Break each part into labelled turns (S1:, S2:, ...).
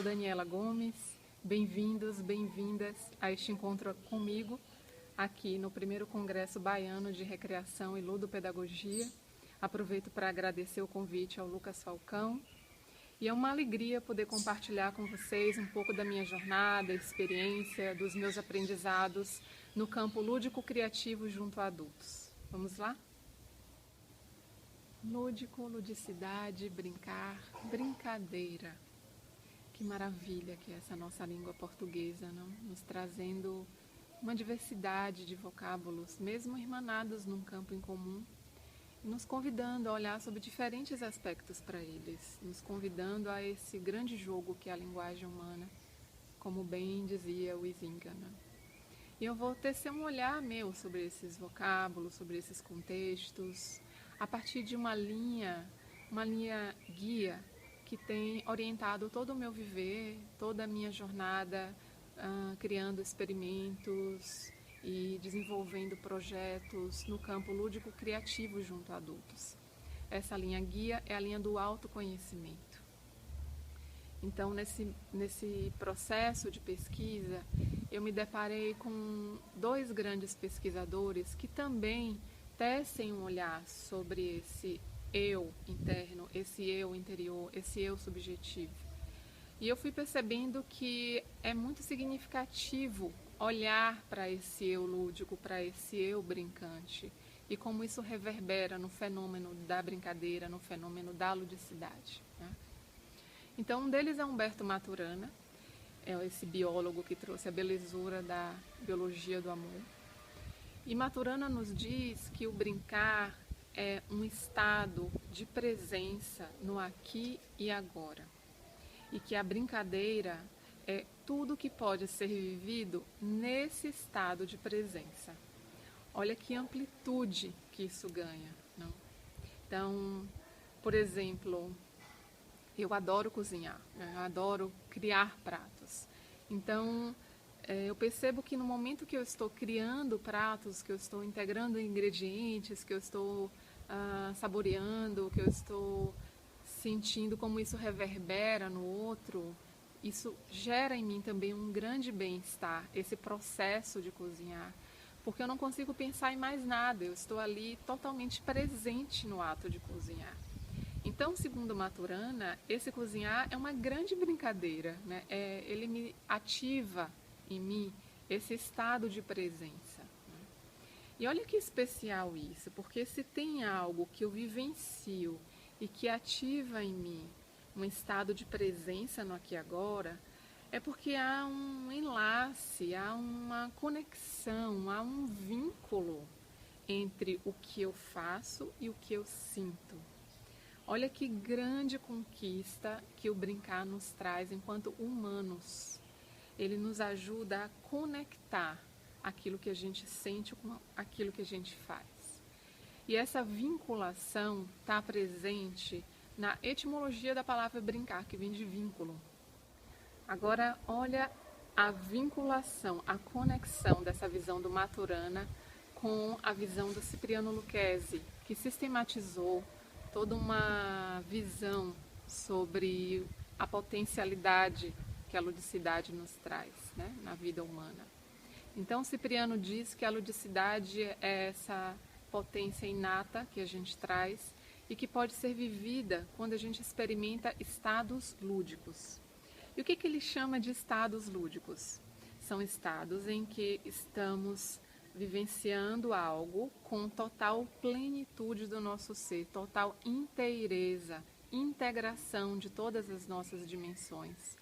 S1: sou Daniela Gomes. Bem-vindos, bem-vindas a este encontro comigo aqui no primeiro Congresso Baiano de Recreação e Ludopedagogia. Aproveito para agradecer o convite ao Lucas Falcão. E é uma alegria poder compartilhar com vocês um pouco da minha jornada, experiência, dos meus aprendizados no campo lúdico-criativo junto a adultos. Vamos lá? Lúdico, ludicidade, brincar, brincadeira. Que maravilha que é essa nossa língua portuguesa, não? Nos trazendo uma diversidade de vocábulos, mesmo irmanados num campo em comum, e nos convidando a olhar sobre diferentes aspectos para eles, nos convidando a esse grande jogo que é a linguagem humana, como bem dizia o Huizinga, né? E eu vou tecer um olhar meu sobre esses vocábulos, sobre esses contextos, a partir de uma linha guia que tem orientado todo o meu viver, toda a minha jornada, criando experimentos e desenvolvendo projetos no campo lúdico-criativo junto a adultos. Essa linha guia é a linha do autoconhecimento. Então, nesse processo de pesquisa, eu me deparei com dois grandes pesquisadores que também tecem um olhar sobre esse eu interno, esse eu interior, esse eu subjetivo. E eu fui percebendo que é muito significativo olhar para esse eu lúdico, para esse eu brincante, e como isso reverbera no fenômeno da brincadeira, no fenômeno da ludicidade, né? Então, um deles é Humberto Maturana, é esse biólogo que trouxe a belezura da biologia do amor. E Maturana nos diz que o brincar é um estado de presença no aqui e agora. E que a brincadeira é tudo que pode ser vivido nesse estado de presença. Olha que amplitude que isso ganha, não? Então, por exemplo, eu adoro cozinhar, né? Eu adoro criar pratos. Então, eu percebo que no momento que eu estou criando pratos, que eu estou integrando ingredientes, que eu estou saboreando, que eu estou sentindo como isso reverbera no outro, isso gera em mim também um grande bem-estar, esse processo de cozinhar, porque eu não consigo pensar em mais nada, eu estou ali totalmente presente no ato de cozinhar. Então, segundo Maturana, esse cozinhar é uma grande brincadeira, né? Ele me ativa em mim esse estado de presença. E olha que especial isso, porque se tem algo que eu vivencio e que ativa em mim um estado de presença no aqui e agora, é porque há um enlace, há uma conexão, há um vínculo entre o que eu faço e o que eu sinto. Olha que grande conquista que o brincar nos traz enquanto humanos. Ele nos ajuda a conectar aquilo que a gente sente com aquilo que a gente faz. E essa vinculação está presente na etimologia da palavra brincar, que vem de vínculo. Agora, olha a vinculação, a conexão dessa visão do Maturana com a visão do Cipriano Lucchesi, que sistematizou toda uma visão sobre a potencialidade que a ludicidade nos traz, né, na vida humana. Então, Cipriano diz que a ludicidade é essa potência inata que a gente traz e que pode ser vivida quando a gente experimenta estados lúdicos. E o que ele chama de estados lúdicos? São estados em que estamos vivenciando algo com total plenitude do nosso ser, total inteireza, integração de todas as nossas dimensões.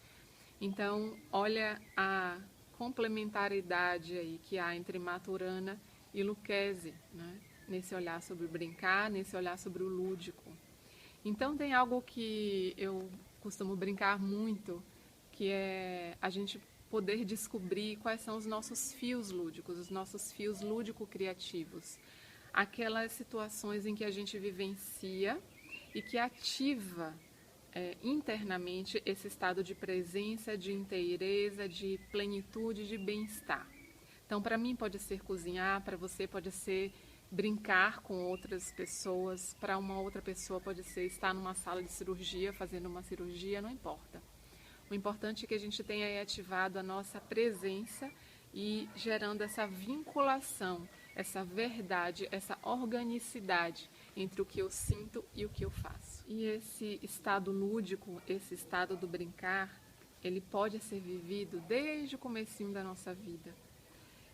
S1: Então, olha a complementaridade aí que há entre Maturana e Lucchesi, né? Nesse olhar sobre brincar, nesse olhar sobre o lúdico. Então, tem algo que eu costumo brincar muito, que é a gente poder descobrir quais são os nossos fios lúdicos, os nossos fios lúdico-criativos. Aquelas situações em que a gente vivencia e que ativa internamente esse estado de presença, de inteireza, de plenitude, de bem-estar. Então, para mim pode ser cozinhar, para você pode ser brincar com outras pessoas, para uma outra pessoa pode ser estar numa sala de cirurgia, fazendo uma cirurgia, não importa. O importante é que a gente tenha aí ativado a nossa presença e gerando essa vinculação, essa verdade, essa organicidade entre o que eu sinto e o que eu faço. E esse estado lúdico, esse estado do brincar, ele pode ser vivido desde o comecinho da nossa vida.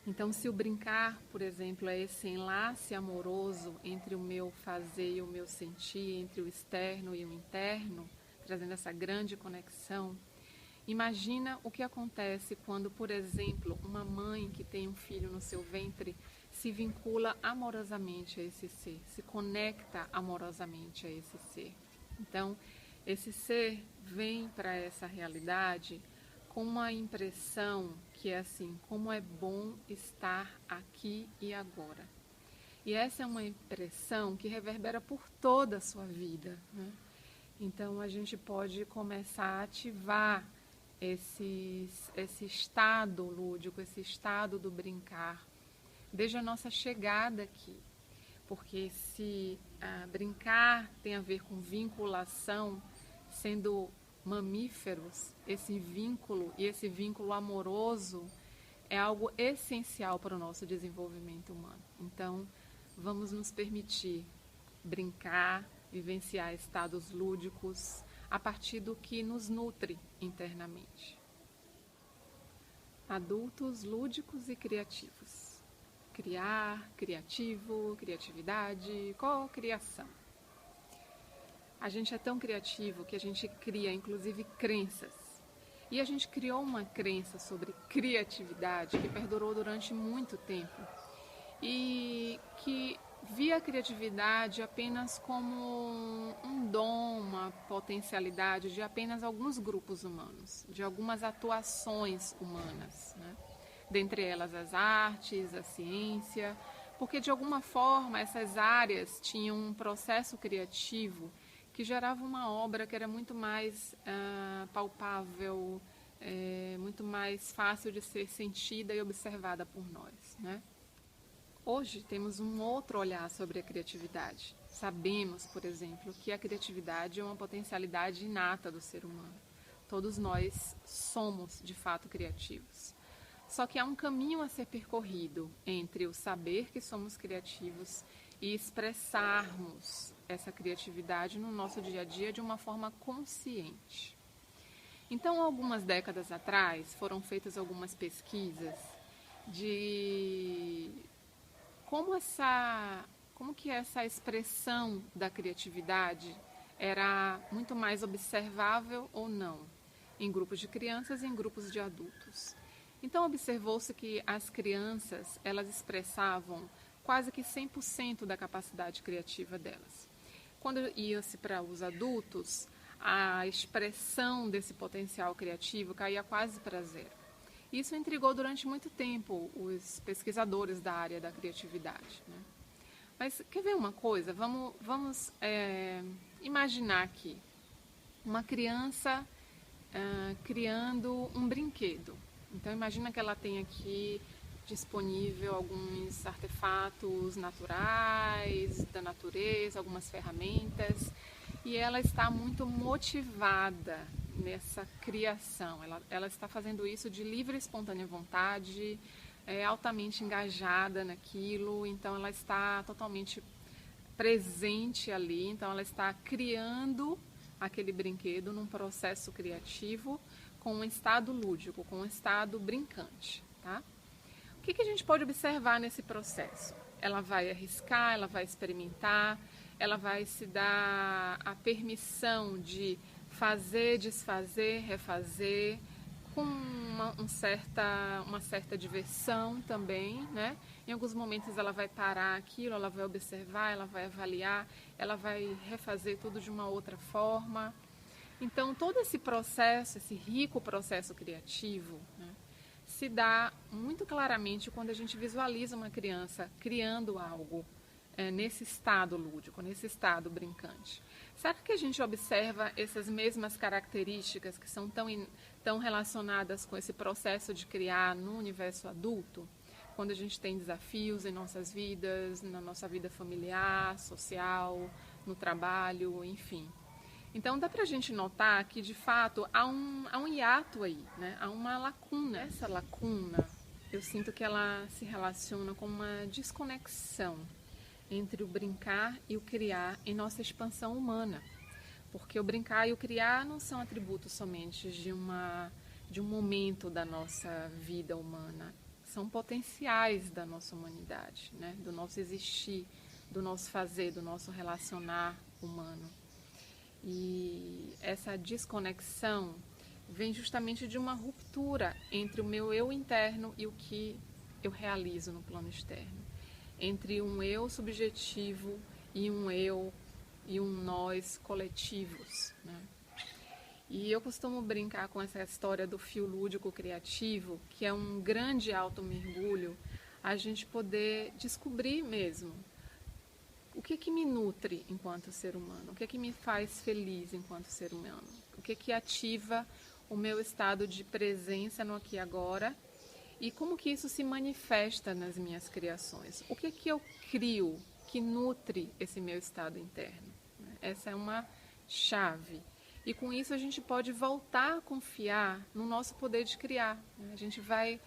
S1: Então, se o brincar, por exemplo, é esse enlace amoroso entre o meu fazer e o meu sentir, entre o externo e o interno, trazendo essa grande conexão, imagina o que acontece quando, por exemplo, uma mãe que tem um filho no seu ventre se vincula amorosamente a esse ser, se conecta amorosamente a esse ser. Então, esse ser vem para essa realidade com uma impressão que é assim, como é bom estar aqui e agora. E essa é uma impressão que reverbera por toda a sua vida, né? Então, a gente pode começar a ativar esse estado lúdico, esse estado do brincar, desde a nossa chegada aqui. Porque se brincar tem a ver com vinculação, sendo mamíferos, esse vínculo e esse vínculo amoroso é algo essencial para o nosso desenvolvimento humano. Então, vamos nos permitir brincar, vivenciar estados lúdicos a partir do que nos nutre internamente. Adultos lúdicos e criativos. Criar, criativo, criatividade, cocriação. A gente é tão criativo que a gente cria, inclusive, crenças. E a gente criou uma crença sobre criatividade que perdurou durante muito tempo e que via a criatividade apenas como um dom, uma potencialidade de apenas alguns grupos humanos, de algumas atuações humanas, né? Dentre elas as artes, a ciência, porque de alguma forma essas áreas tinham um processo criativo que gerava uma obra que era muito mais palpável, muito mais fácil de ser sentida e observada por nós, né? Hoje temos um outro olhar sobre a criatividade. Sabemos, por exemplo, que a criatividade é uma potencialidade inata do ser humano. Todos nós somos, de fato, criativos. Só que há um caminho a ser percorrido entre o saber que somos criativos e expressarmos essa criatividade no nosso dia a dia de uma forma consciente. Então, algumas décadas atrás, foram feitas algumas pesquisas de como que essa expressão da criatividade era muito mais observável ou não em grupos de crianças e em grupos de adultos. Então, observou-se que as crianças, elas expressavam quase que 100% da capacidade criativa delas. Quando ia-se para os adultos, a expressão desse potencial criativo caía quase para zero. Isso intrigou durante muito tempo os pesquisadores da área da criatividade, né? Mas quer ver uma coisa? Vamos imaginar aqui uma criança criando um brinquedo. Então, imagina que ela tem aqui disponível alguns artefatos naturais, da natureza, algumas ferramentas, e ela está muito motivada nessa criação. Ela está fazendo isso de livre e espontânea vontade, altamente engajada naquilo, então ela está totalmente presente ali, então ela está criando aquele brinquedo num processo criativo com um estado lúdico, com um estado brincante, tá? O que a gente pode observar nesse processo? Ela vai arriscar, ela vai experimentar, ela vai se dar a permissão de fazer, desfazer, refazer, com uma certa diversão também, né? Em alguns momentos ela vai parar aquilo, ela vai observar, ela vai avaliar, ela vai refazer tudo de uma outra forma. Então, todo esse processo, esse rico processo criativo, né, se dá muito claramente quando a gente visualiza uma criança criando algo nesse estado lúdico, nesse estado brincante. Será que a gente observa essas mesmas características que são tão relacionadas com esse processo de criar no universo adulto? Quando a gente tem desafios em nossas vidas, na nossa vida familiar, social, no trabalho, enfim. Então dá para a gente notar que de fato há um hiato aí, né? Há uma lacuna. Essa lacuna, eu sinto que ela se relaciona com uma desconexão entre o brincar e o criar em nossa expansão humana. Porque o brincar e o criar não são atributos somente de um momento da nossa vida humana. São potenciais da nossa humanidade, né? Do nosso existir, do nosso fazer, do nosso relacionar humano. E essa desconexão vem justamente de uma ruptura entre o meu eu interno e o que eu realizo no plano externo. Entre um eu subjetivo e um eu e um nós coletivos, né? E eu costumo brincar com essa história do fio lúdico criativo, que é um grande alto mergulho, a gente poder descobrir mesmo o que me nutre enquanto ser humano, o que me faz feliz enquanto ser humano, o que ativa o meu estado de presença no aqui e agora e como que isso se manifesta nas minhas criações. O que eu crio que nutre esse meu estado interno? Essa é uma chave. E com isso a gente pode voltar a confiar no nosso poder de criar. A gente vai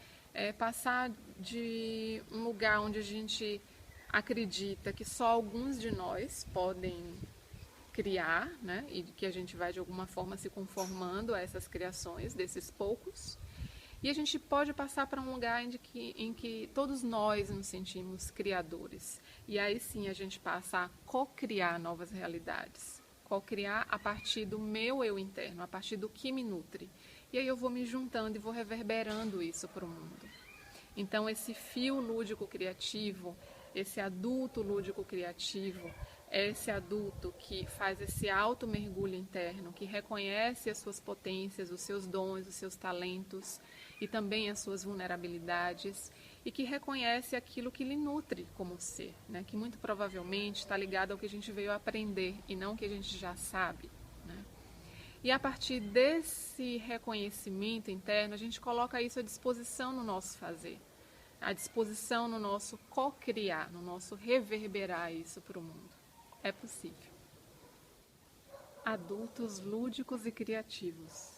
S1: passar de um lugar onde a gente acredita que só alguns de nós podem criar, né? E que a gente vai de alguma forma se conformando a essas criações desses poucos. E a gente pode passar para um lugar em que todos nós nos sentimos criadores. E aí sim a gente passa a co-criar novas realidades. Co-criar a partir do meu eu interno, a partir do que me nutre. E aí eu vou me juntando e vou reverberando isso para o mundo. Então esse fio lúdico criativo, esse adulto lúdico criativo, é esse adulto que faz esse alto mergulho interno, que reconhece as suas potências, os seus dons, os seus talentos e também as suas vulnerabilidades e que reconhece aquilo que lhe nutre como ser, né? Que muito provavelmente está ligado ao que a gente veio aprender e não o que a gente já sabe, né? E a partir desse reconhecimento interno, a gente coloca isso à disposição no nosso fazer, à disposição no nosso co-criar, no nosso reverberar isso para o mundo. É possível. Adultos lúdicos e criativos.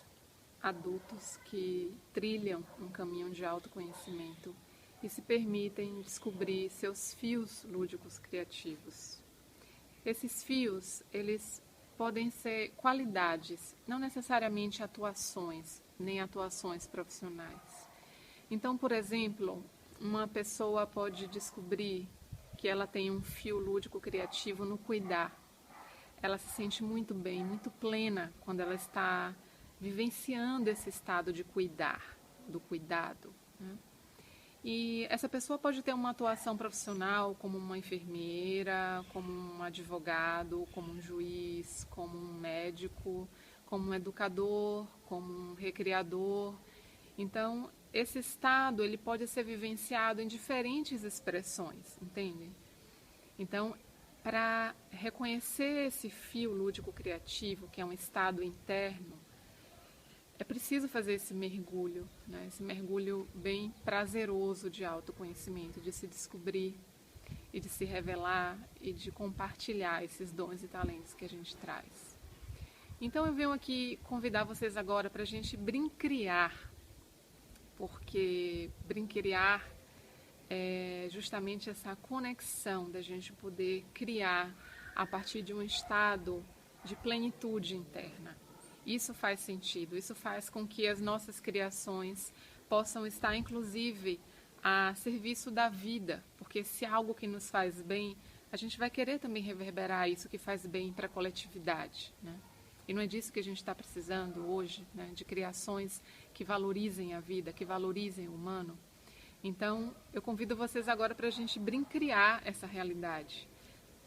S1: Adultos que trilham um caminho de autoconhecimento e se permitem descobrir seus fios lúdicos criativos. Esses fios, eles podem ser qualidades, não necessariamente atuações, nem atuações profissionais. Então, por exemplo, uma pessoa pode descobrir que ela tem um fio lúdico criativo no cuidar. Ela se sente muito bem, muito plena quando ela está vivenciando esse estado de cuidar, do cuidado, né? E essa pessoa pode ter uma atuação profissional como uma enfermeira, como um advogado, como um juiz, como um médico, como um educador, como um recriador. Então, esse estado ele pode ser vivenciado em diferentes expressões, entende? Então, para reconhecer esse fio lúdico criativo, que é um estado interno, é preciso fazer esse mergulho, né? Esse mergulho bem prazeroso de autoconhecimento, de se descobrir e de se revelar e de compartilhar esses dons e talentos que a gente traz. Então eu venho aqui convidar vocês agora para a gente brincriar, porque brincriar é justamente essa conexão da gente poder criar a partir de um estado de plenitude interna. Isso faz sentido, isso faz com que as nossas criações possam estar, inclusive, a serviço da vida, porque se é algo que nos faz bem, a gente vai querer também reverberar isso que faz bem para a coletividade, né? E não é disso que a gente está precisando hoje, né? De criações que valorizem a vida, que valorizem o humano. Então, eu convido vocês agora para a gente brincriar essa realidade,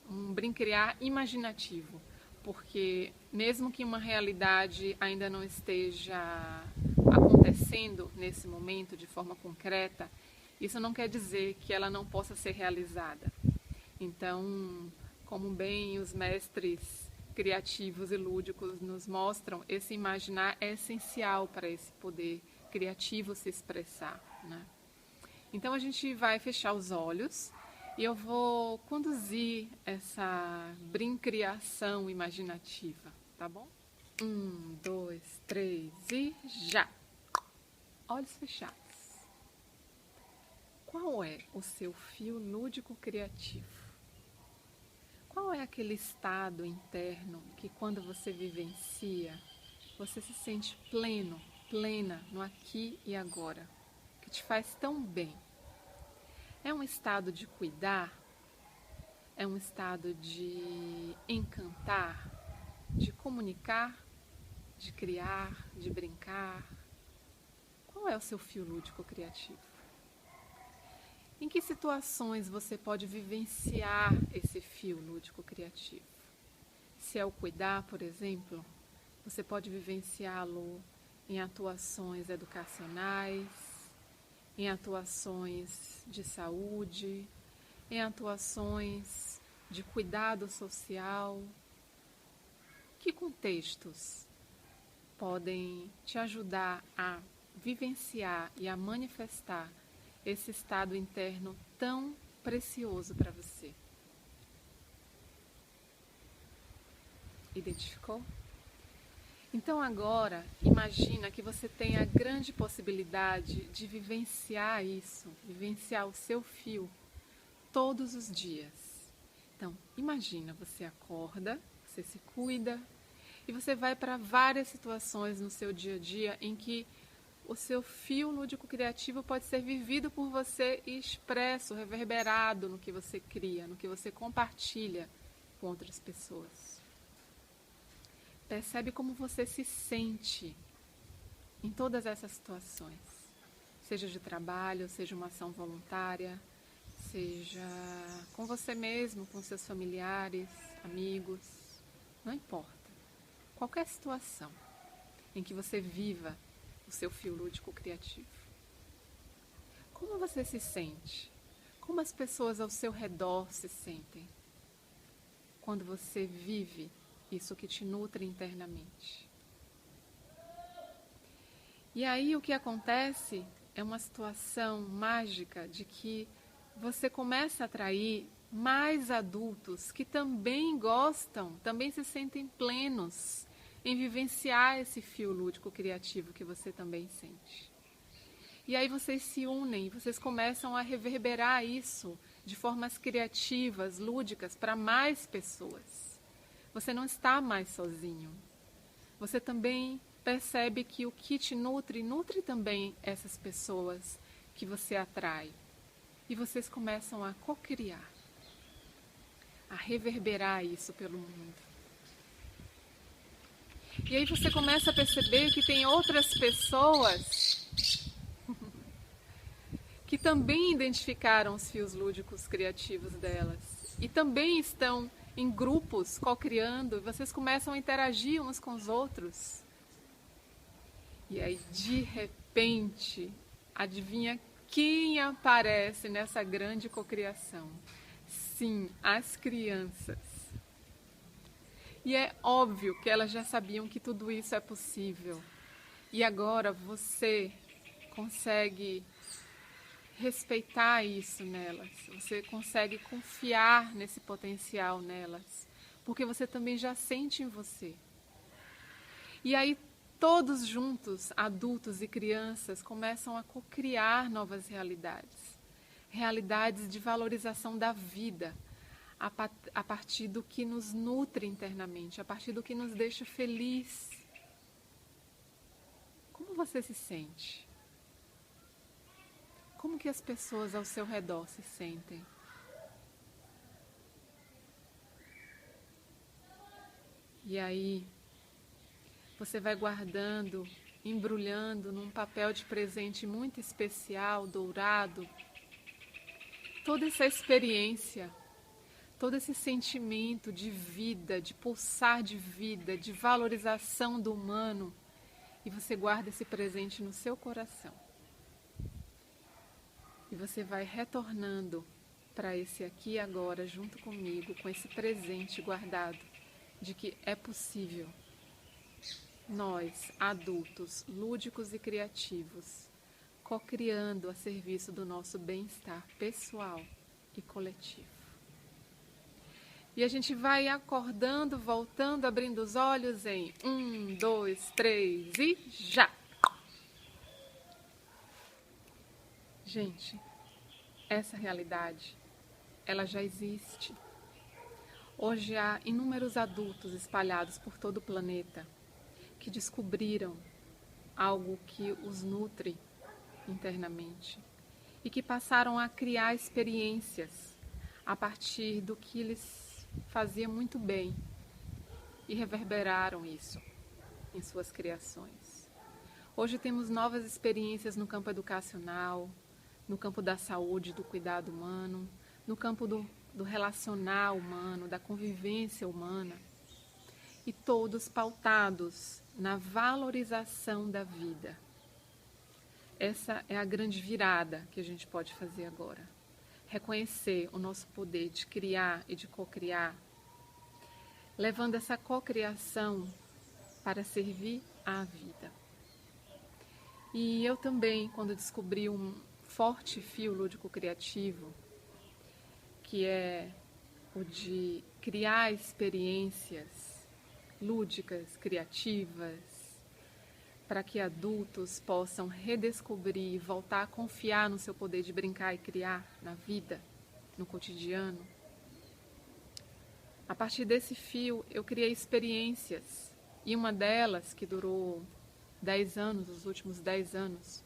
S1: um brincriar imaginativo. Porque mesmo que uma realidade ainda não esteja acontecendo nesse momento de forma concreta, isso não quer dizer que ela não possa ser realizada. Então, como bem os mestres criativos e lúdicos nos mostram, esse imaginar é essencial para esse poder criativo se expressar, né? Então a gente vai fechar os olhos e eu vou conduzir essa brincriação imaginativa, tá tá bom? 1, 2, 3 e já! Olhos fechados. Qual é o seu fio lúdico criativo? Qual é aquele estado interno que quando você vivencia, você se sente pleno, plena no aqui e agora, que te faz tão bem? É um estado de cuidar? É um estado de encantar, de comunicar, de criar, de brincar? Qual é o seu fio lúdico criativo? Em que situações você pode vivenciar esse fio lúdico criativo? Se é o cuidar, por exemplo, você pode vivenciá-lo em atuações educacionais, em atuações de saúde, em atuações de cuidado social. Que contextos podem te ajudar a vivenciar e a manifestar esse estado interno tão precioso para você? Identificou? Então agora, imagina que você tem a grande possibilidade de vivenciar isso, vivenciar o seu fio todos os dias. Então, imagina, você acorda, você se cuida e você vai para várias situações no seu dia a dia em que o seu fio lúdico criativo pode ser vivido por você e expresso, reverberado no que você cria, no que você compartilha com outras pessoas. Percebe como você se sente em todas essas situações, seja de trabalho, seja uma ação voluntária, seja com você mesmo, com seus familiares, amigos, não importa. Qualquer situação em que você viva o seu fio lúdico criativo. Como você se sente? Como as pessoas ao seu redor se sentem quando você vive isso que te nutre internamente? E aí o que acontece é uma situação mágica de que você começa a atrair mais adultos que também gostam, também se sentem plenos em vivenciar esse fio lúdico criativo que você também sente. E aí vocês se unem, vocês começam a reverberar isso de formas criativas, lúdicas, para mais pessoas. Você não está mais sozinho. Você também percebe que o que te nutre, nutre também essas pessoas que você atrai. E vocês começam a co-criar, a reverberar isso pelo mundo. E aí você começa a perceber que tem outras pessoas que também identificaram os fios lúdicos criativos delas e também estão em grupos co-criando, e vocês começam a interagir uns com os outros. E aí, de repente, adivinha quem aparece nessa grande cocriação? Sim, as crianças. E é óbvio que elas já sabiam que tudo isso é possível. E agora você consegue respeitar isso nelas. Você consegue confiar nesse potencial nelas. Porque você também já sente em você. E aí todos juntos, adultos e crianças, começam a cocriar novas realidades. Realidades de valorização da vida, a partir do que nos nutre internamente, a partir do que nos deixa feliz. Como você se sente? Como que as pessoas ao seu redor se sentem? E aí, você vai guardando, embrulhando num papel de presente muito especial, dourado, toda essa experiência, todo esse sentimento de vida, de pulsar de vida, de valorização do humano, e você guarda esse presente no seu coração. E você vai retornando para esse aqui e agora, junto comigo, com esse presente guardado, de que é possível nós, adultos, lúdicos e criativos, co-criando a serviço do nosso bem-estar pessoal e coletivo. E a gente vai acordando, voltando, abrindo os olhos em 1, 2, 3 e já! Gente, essa realidade, ela já existe. Hoje há inúmeros adultos espalhados por todo o planeta que descobriram algo que os nutre internamente e que passaram a criar experiências a partir do que lhes fazia muito bem e reverberaram isso em suas criações. Hoje temos novas experiências no campo educacional, no campo da saúde, do cuidado humano, no campo do relacional humano, da convivência humana, e todos pautados na valorização da vida. Essa é a grande virada que a gente pode fazer agora. Reconhecer o nosso poder de criar e de cocriar, levando essa cocriação para servir à vida. E eu também, quando descobri um forte fio lúdico-criativo, que é o de criar experiências lúdicas, criativas, para que adultos possam redescobrir e voltar a confiar no seu poder de brincar e criar na vida, no cotidiano. A partir desse fio, eu criei experiências, e uma delas, que durou 10 anos, os últimos 10 anos,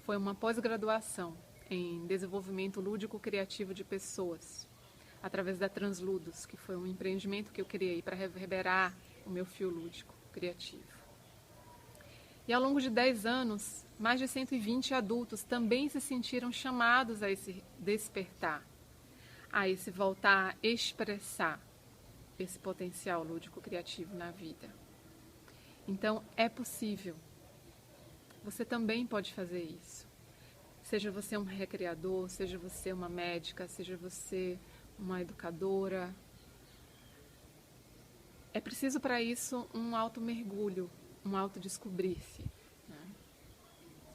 S1: foi uma pós-graduação em desenvolvimento lúdico-criativo de pessoas, através da Transludos, que foi um empreendimento que eu criei para reverberar o meu fio lúdico criativo. E ao longo de 10 anos, mais de 120 adultos também se sentiram chamados a esse despertar, a esse voltar a expressar esse potencial lúdico criativo na vida. Então, é possível. Você também pode fazer isso. Seja você um recreador, seja você uma médica, seja você uma educadora. É preciso para isso um automergulho, um autodescobrir-se, né?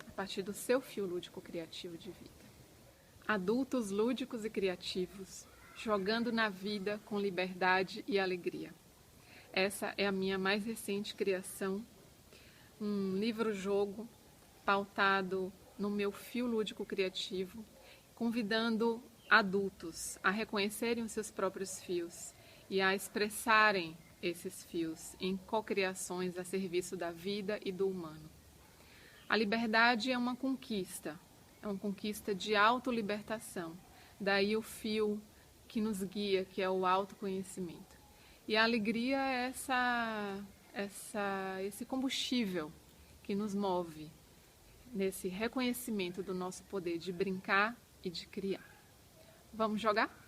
S1: A partir do seu fio lúdico criativo de vida. Adultos lúdicos e criativos, jogando na vida com liberdade e alegria. Essa é a minha mais recente criação, um livro-jogo pautado no meu fio lúdico criativo, convidando adultos a reconhecerem os seus próprios fios e a expressarem esses fios em cocriações a serviço da vida e do humano. A liberdade é uma conquista de autolibertação, daí o fio que nos guia, que é o autoconhecimento. E a alegria é esse combustível que nos move nesse reconhecimento do nosso poder de brincar e de criar. Vamos jogar?